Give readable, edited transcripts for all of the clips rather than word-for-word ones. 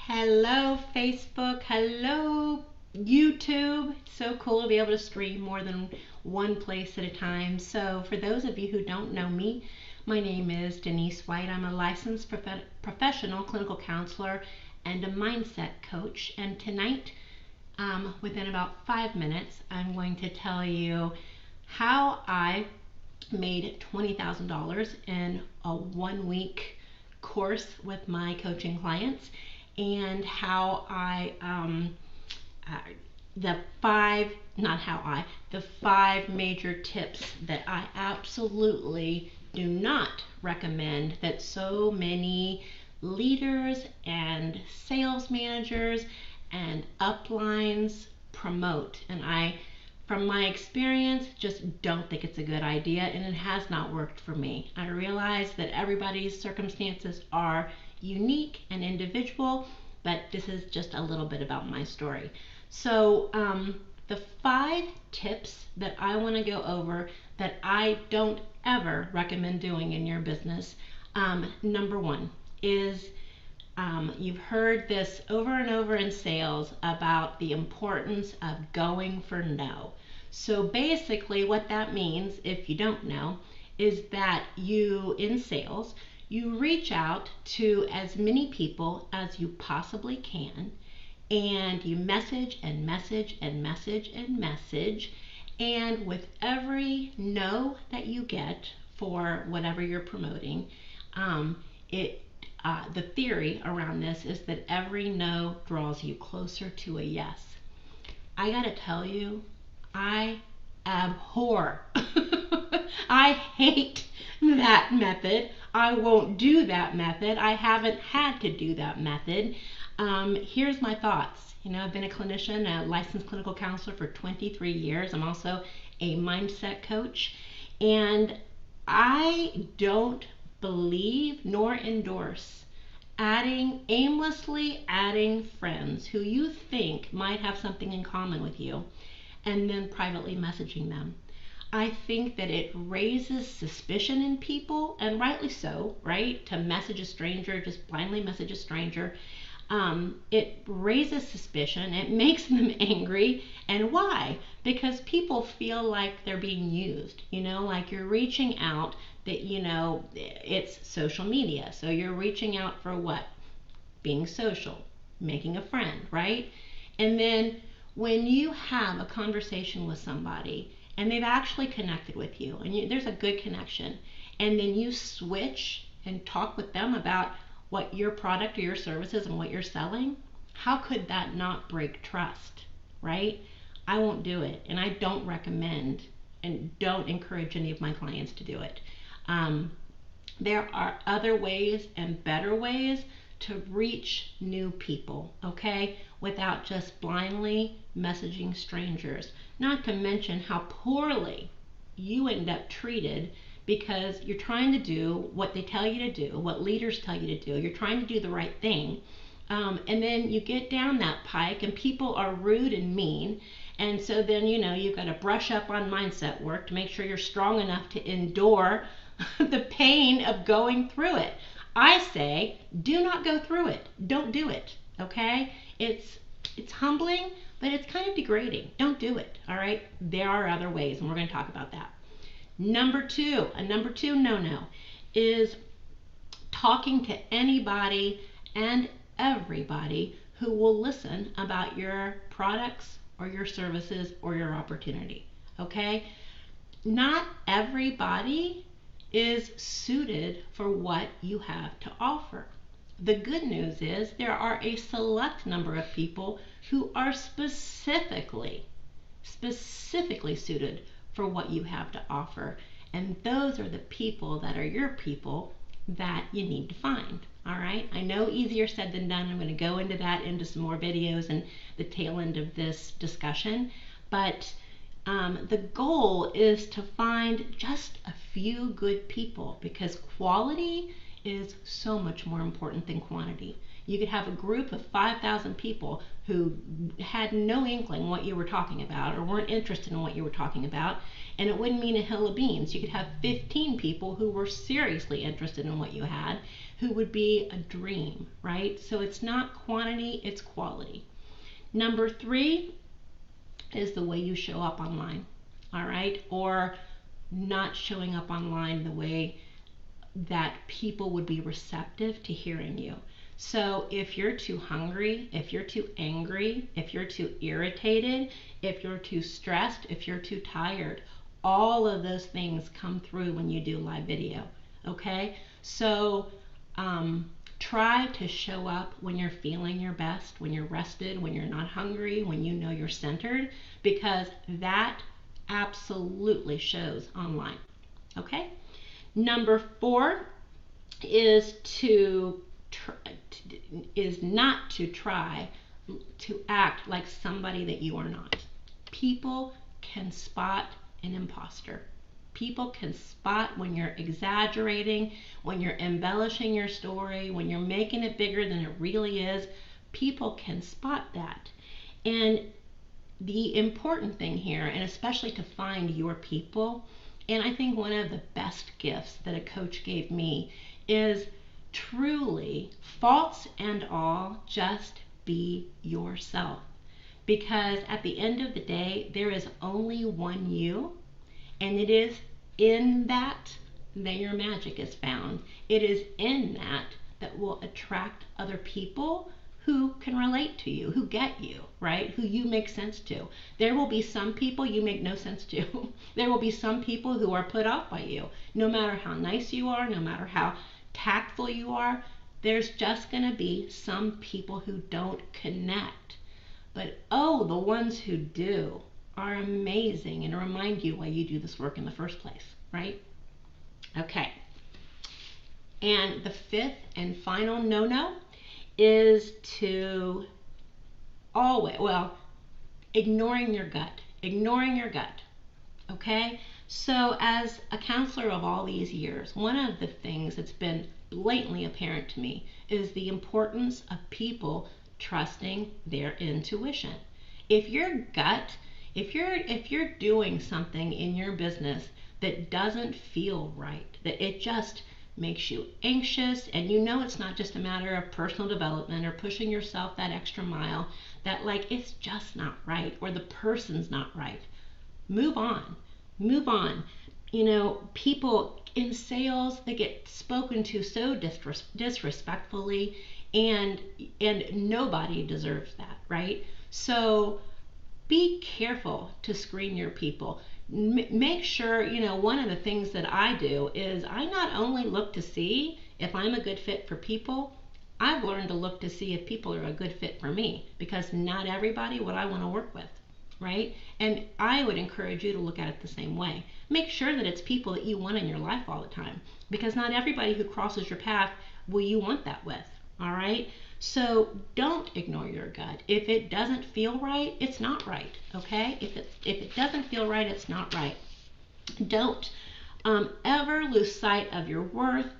Hello, Facebook. Hello, YouTube. So cool to be able to stream more than one place at a time. So, for those of you who don't know me, my name is Denise White. I'm a licensed professional clinical counselor and a mindset coach. And tonight, within about 5 minutes, I'm going to tell you how I made $20,000 in a 1 week course with my coaching clients, and how uh, the five major tips that I absolutely do not recommend that so many leaders and sales managers and uplines promote. And I, from my experience, just don't think it's a good idea, and it has not worked for me. I realize that everybody's circumstances are unique and individual, but this is just a little bit about my story. So, the 5 tips that I want to go over that I don't ever recommend doing in your business. Number 1 is, you've heard this over and over in sales about the importance of going for no. So basically, what that means, if you don't know, is that you, in sales, you reach out to as many people as you possibly can, and you message and message and message and message. And with every no that you get for whatever you're promoting, it the theory around this is that every no draws you closer to a yes. I gotta tell you, I abhor, I hate that method. I won't do that method. I haven't had to do that method. Here's my thoughts. I've been a clinician, a licensed clinical counselor for 23 years. I'm also a mindset coach, and I don't believe nor endorse aimlessly adding friends who you think might have something in common with you and then privately messaging them. I think that it raises suspicion in people, and rightly so, right? To message a stranger, just blindly message a stranger. It raises suspicion, it makes them angry. And why? Because people feel like they're being used, like you're reaching out, that, it's social media. So you're reaching out for what? Being social, making a friend, right? And then when you have a conversation with somebody and they've actually connected with you, and there's a good connection, and then you switch and talk with them about what your product or your service is and what you're selling, how could that not break trust, right? I won't do it, and I don't recommend and don't encourage any of my clients to do it. There are other ways and better ways to reach new people, okay, without just blindly messaging strangers. Not to mention how poorly you end up treated, because you're trying to do what they tell you to do, what leaders tell you to do. You're trying to do the right thing. And then you get down that pike and people are rude and mean. And so then, you've got to brush up on mindset work to make sure you're strong enough to endure the pain of going through it. I say, do not go through it. Don't do it. Okay? It's humbling, but it's kind of degrading. Don't do it. All right? There are other ways, and we're going to talk about that. Number two no-no is talking to anybody and everybody who will listen about your products or your services or your opportunity. Okay? Not everybody is suited for what you have to offer. The good news is there are a select number of people who are specifically suited for what you have to offer. And those are the people that are your people that you need to find. All right. I know, easier said than done. I'm going to go into that into some more videos and the tail end of this discussion. But the goal is to find just a few good people, because quality is so much more important than quantity. You could have a group of 5,000 people who had no inkling what you were talking about or weren't interested in what you were talking about, and it wouldn't mean a hill of beans. You could have 15 people who were seriously interested in what you had, who would be a dream, right? So it's not quantity, it's quality. Number 3 is the way you show up online, all right? Or not showing up online the way that people would be receptive to hearing you. So if you're too hungry, if you're too angry, if you're too irritated, if you're too stressed, if you're too tired, all of those things come through when you do live video, okay? So try to show up when you're feeling your best, when you're rested, when you're not hungry, when you know you're centered, because that absolutely shows online, okay? Number 4 is not to try to act like somebody that you are not. People can spot an imposter. People can spot when you're exaggerating, when you're embellishing your story, when you're making it bigger than it really is. People can spot that. And the important thing here, and especially to find your people, and I think one of the best gifts that a coach gave me is truly, faults and all, just be yourself. Because at the end of the day, there is only one you, and it is in that your magic is found. It is in that will attract other people who can relate to you, who get you, right? Who you make sense to. There will be some people you make no sense to. There will be some people who are put off by you. No matter how nice you are, no matter how tactful you are, there's just going to be some people who don't connect. But oh, the ones who do are amazing and remind you why you do this work in the first place, right? Okay. And the 5th and final no-no is to ignoring your gut, okay? So as a counselor of all these years, one of the things that's been blatantly apparent to me is the importance of people trusting their intuition. If your gut, if you're doing something in your business that doesn't feel right, that it just makes you anxious, and you know it's not just a matter of personal development or pushing yourself that extra mile, that like it's just not right or the person's not right, move on. You know, people in sales, they get spoken to so disrespectfully, and nobody deserves that, right? So be careful to screen your people. Make sure, you know, one of the things that I do is I not only look to see if I'm a good fit for people, I've learned to look to see if people are a good fit for me, because not everybody would I want to work with, right? And I would encourage you to look at it the same way. Make sure that it's people that you want in your life all the time, because not everybody who crosses your path will you want that with, all right? So don't ignore your gut. If it doesn't feel right, it's not right, okay? If it doesn't feel right, it's not right. Don't ever lose sight of your worth,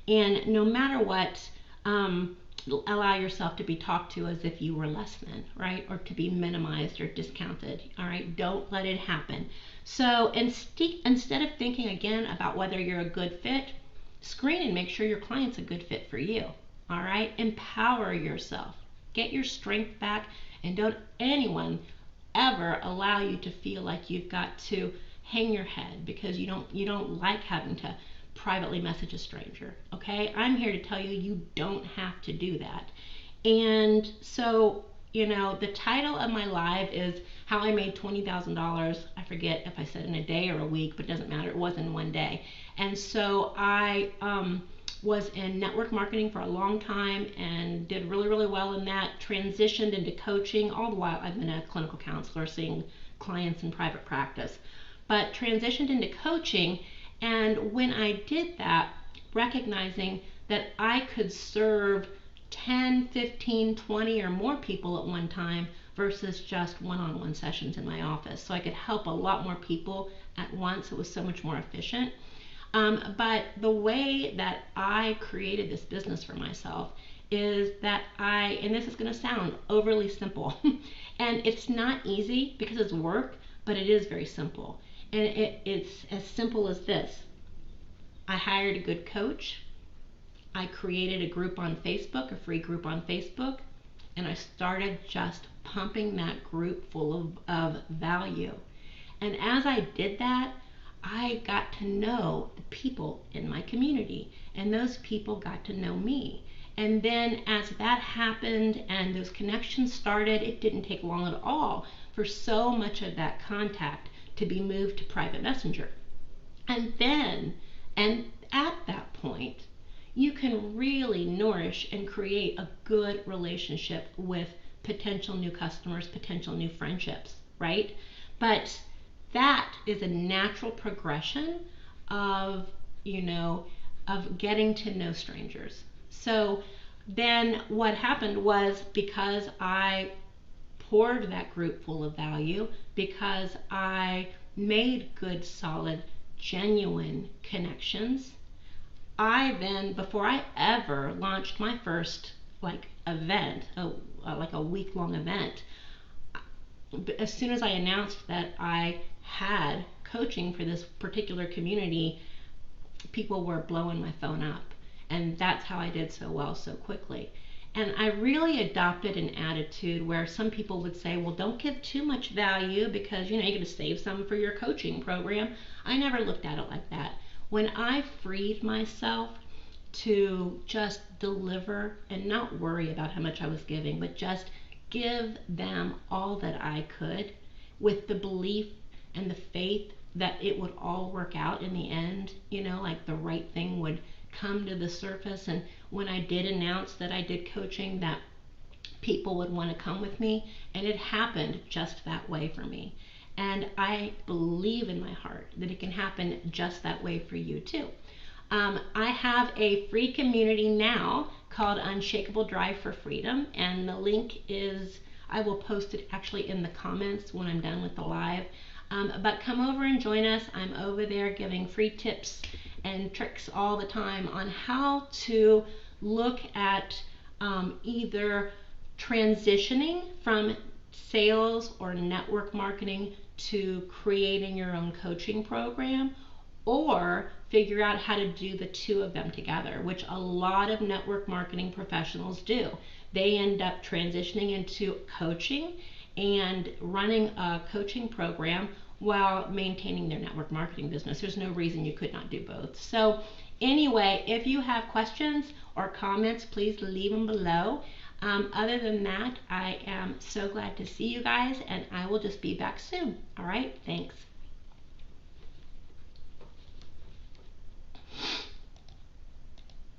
and no matter what, allow yourself to be talked to as if you were less than, right? Or to be minimized or discounted, all right? Don't let it happen. So instead of thinking again about whether you're a good fit, screen and make sure your client's a good fit for you. All right, empower yourself, get your strength back, and don't anyone ever allow you to feel like you've got to hang your head because you don't like having to privately message a stranger. Okay, I'm here to tell you you don't have to do that. And so, you know, the title of my live is How I Made $20,000. I forget if I said in a day or a week, but it doesn't matter. It was in one day. And so I was in network marketing for a long time and did really, really well in that, transitioned into coaching. All the while I've been a clinical counselor seeing clients in private practice, but transitioned into coaching. And when I did that, recognizing that I could serve 10, 15, 20 or more people at one time versus just one-on-one sessions in my office. So I could help a lot more people at once. It was so much more efficient. But the way that I created this business for myself is that and this is going to sound overly simple, and it's not easy because it's work, but it is very simple. And it's as simple as this. I hired a good coach. I created a group on Facebook, a free group on Facebook, and I started just pumping that group full of value. And as I did that, I got to know the people in my community, and those people got to know me. And then as that happened and those connections started, it didn't take long at all for so much of that contact to be moved to private messenger. And at that point, you can really nourish and create a good relationship with potential new customers, potential new friendships, right? But that is a natural progression of, of getting to know strangers. So then what happened was, because I poured that group full of value, because I made good, solid, genuine connections, I then, before I ever launched my first event, like a week-long event, as soon as I announced that I had coaching for this particular community, people were blowing my phone up. And that's how I did so well so quickly. And I really adopted an attitude where some people would say, well, don't give too much value because, you're going to save some for your coaching program. I never looked at it like that. When I freed myself to just deliver and not worry about how much I was giving, but just give them all that I could, with the belief and the faith that it would all work out in the end, like the right thing would come to the surface. And when I did announce that I did coaching, that people would want to come with me, and it happened just that way for me. And I believe in my heart that it can happen just that way for you too. I have a free community now called Unshakable Drive for Freedom, and the link is, I will post it actually in the comments when I'm done with the live. But come over and join us. I'm over there giving free tips and tricks all the time on how to look at either transitioning from sales or network marketing to creating your own coaching program, or figure out how to do the two of them together, which a lot of network marketing professionals do. They end up transitioning into coaching and running a coaching program while maintaining their network marketing business. There's no reason you could not do both. So anyway, if you have questions or comments, please leave them below. Other than that, I am so glad to see you guys, and I will just be back soon. All right, thanks.